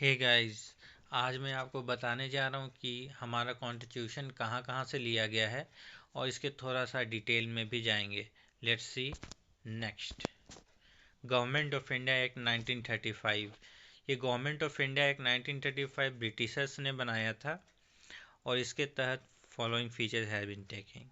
Hey guys, आज मैं आपको बताने जा रहा हूँ कि हमारा कॉन्स्टिट्यूशन कहाँ कहाँ से लिया गया है और इसके थोड़ा सा डिटेल में भी जाएंगे। Let's see. Next, government of India act 1935। ये government of India act 1935 Britishers ने बनाया था और इसके तहत following features have been taken.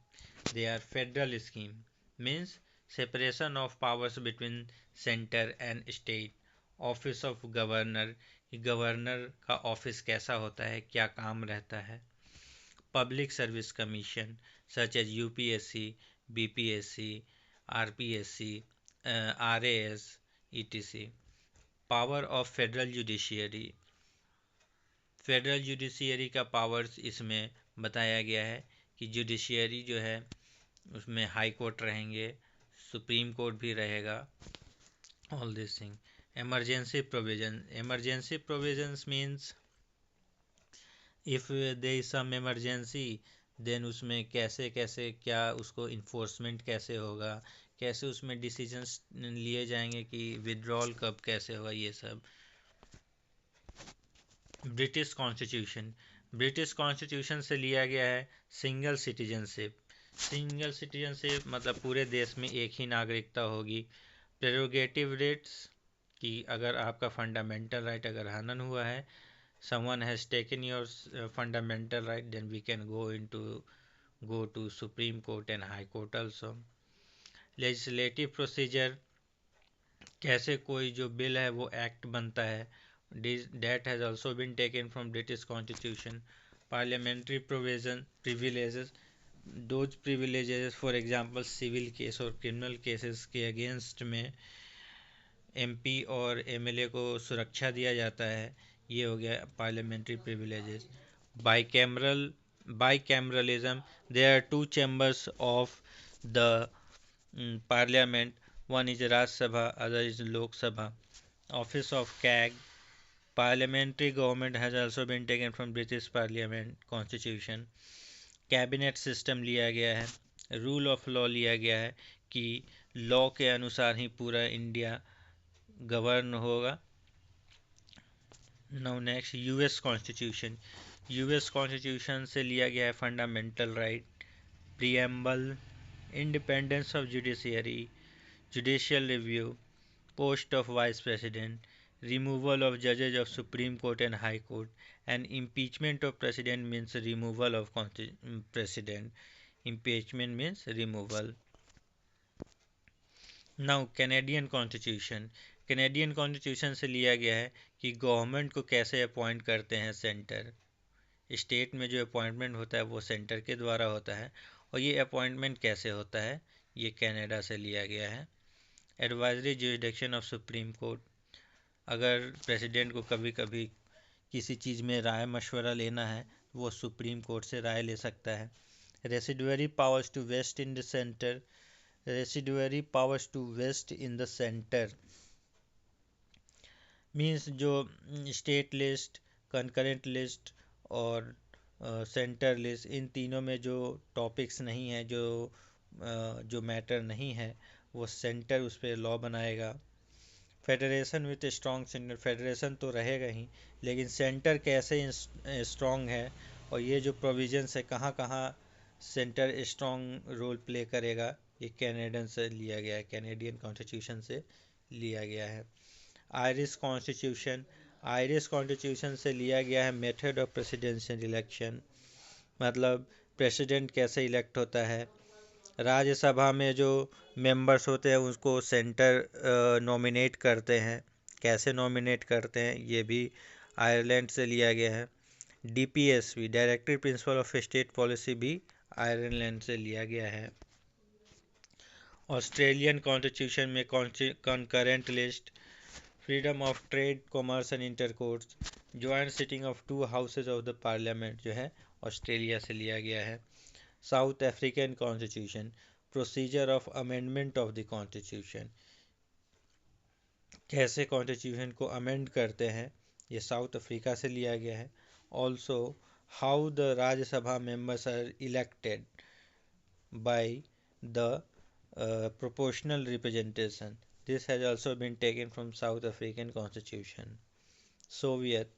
They are federal scheme, means separation of powers between centre and state. Office of governor, governor का office कैसा होता है, क्या काम रहता है। Public service commission such as UPSC, BPSC, RPSC, RAS, ETC. Power of federal judiciary, federal judiciary का powers इसमें बताया गया है कि जुडिशियरी जो है उसमें हाई कोर्ट रहेंगे, सुप्रीम कोर्ट भी रहेगा, all this thing. emergency provision, emergency provisions means if there is some emergency, then उसमें कैसे कैसे क्या उसको इन्फोर्समेंट कैसे होगा, कैसे उसमें डिसीजंस लिए जाएंगे कि विड्रॉल कब कैसे होगा, ये सब। ब्रिटिश कॉन्स्टिट्यूशन, ब्रिटिश कॉन्स्टिट्यूशन से लिया गया है सिंगल सिटीजनशिप। सिंगल सिटीजनशिप मतलब पूरे देश में एक ही नागरिकता होगी। प्रेरोगेटिव राइट्स कि अगर आपका फंडामेंटल राइट अगर हनन हुआ है, someone has taken your fundamental right, then we can go to Supreme Court and High Court also. Legislative procedure, कैसे कोई जो बिल है वो एक्ट बनता है, that has also been taken from British Constitution. Parliamentary provision privileges, those privileges for example civil case और criminal cases के against में एमपी और एमएलए को सुरक्षा दिया जाता है, ये हो गया parliamentary privileges. Bicameral, bicameralism, there are two chambers of the parliament, one is Rajya Sabha, other is Lok Sabha. Office of CAG, parliamentary government has also been taken from British Parliament Constitution. Cabinet system लिया गया है। Rule of law लिया गया है कि law के अनुसार ही पूरा इंडिया गवर्न होगा। Now next, US constitution, US constitution से लिया गया है fundamental right, preamble, independence of judiciary, judicial review, post of vice president, removal of judges of Supreme Court and High Court, and impeachment of president means removal of president. Impeachment means removal. Now Canadian constitution, Canadian constitution से लिया गया है कि government को कैसे appoint करते हैं centre. State में जो अपॉइंटमेंट होता है वो सेंटर के द्वारा होता है, और ये अपॉइंटमेंट कैसे होता है ये कनाडा से लिया गया है। Advisory jurisdiction of supreme court, अगर प्रेसिडेंट को कभी कभी किसी चीज़ में राय मशवरा लेना है वो सुप्रीम कोर्ट से राय ले सकता है। Residuary powers to vest in the centre, residuary powers to vest in the centre means जो स्टेट लिस्ट, कंकरेंट लिस्ट और सेंटर लिस्ट, इन तीनों में जो टॉपिक्स नहीं है, जो मैटर नहीं है, वो सेंटर उस पर लॉ बनाएगा। Federation with strong centre, federation तो रहेगा ही, लेकिन सेंटर कैसे स्ट्रॉन्ग है और ये जो प्रोविजंस है कहाँ कहाँ सेंटर स्ट्रॉन्ग रोल प्ले करेगा, ये कैनेडियन से लिया गया है, कैनेडियन कॉन्स्टिट्यूशन से लिया गया है। आयरिश कॉन्स्टिट्यूशन, आयरिश कॉन्स्टिट्यूशन से लिया गया है मेथड ऑफ प्रेसिडेंशियल इलेक्शन, मतलब प्रेसिडेंट कैसे इलेक्ट होता है। राज्यसभा में जो मेंबर्स होते हैं उसको सेंटर नॉमिनेट करते हैं, कैसे नॉमिनेट करते हैं ये भी आयरलैंड से लिया गया है। DPSP, directive principle of state policy, भी आयरलैंड से लिया गया है। ऑस्ट्रेलियन कॉन्स्टिट्यूशन में concurrent list, freedom of trade, commerce and intercourse, joint sitting of two houses of the parliament जो है ऑस्ट्रेलिया से लिया गया है। South African constitution, procedure of amendment of the constitution, कैसे कॉन्स्टिट्यूशन को अमेंड करते हैं, ये साउथ अफ्रीका से लिया गया है। Also how the Rajya Sabha members are elected by the proportional representation, this has also been taken from South African constitution. Soviet,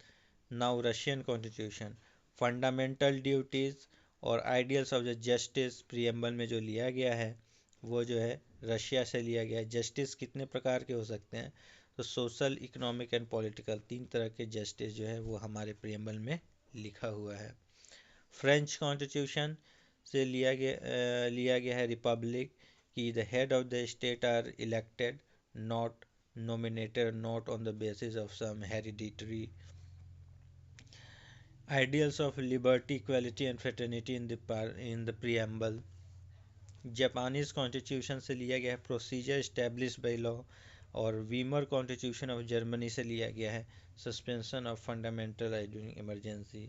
now Russian constitution. Fundamental duties और ideals of the justice preamble में जो लिया गया है वो जो है रशिया से लिया गया है। जस्टिस कितने प्रकार के हो सकते हैं, तो सोशल, इकोनॉमिक एंड पॉलिटिकल, 3 तरह के जस्टिस जो है वो हमारे प्रियम्बल में लिखा हुआ है। फ्रेंच कॉन्स्टिट्यूशन से लिया गया है रिपब्लिक कि the head of the state are elected, not nominated, not on the basis of some hereditary ideals of liberty, equality and fraternity in the preamble. Japanese constitution से लिया गया है प्रोसीजर एस्टेब्लिश बाय लॉ, और Weimar constitution of Germany से लिया गया है suspension of fundamental right during emergency.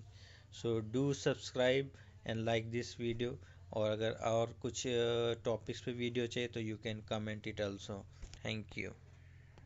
So do subscribe and like this video, और अगर और कुछ टॉपिक्स पे वीडियो चाहिए तो you can comment it also. Thank you.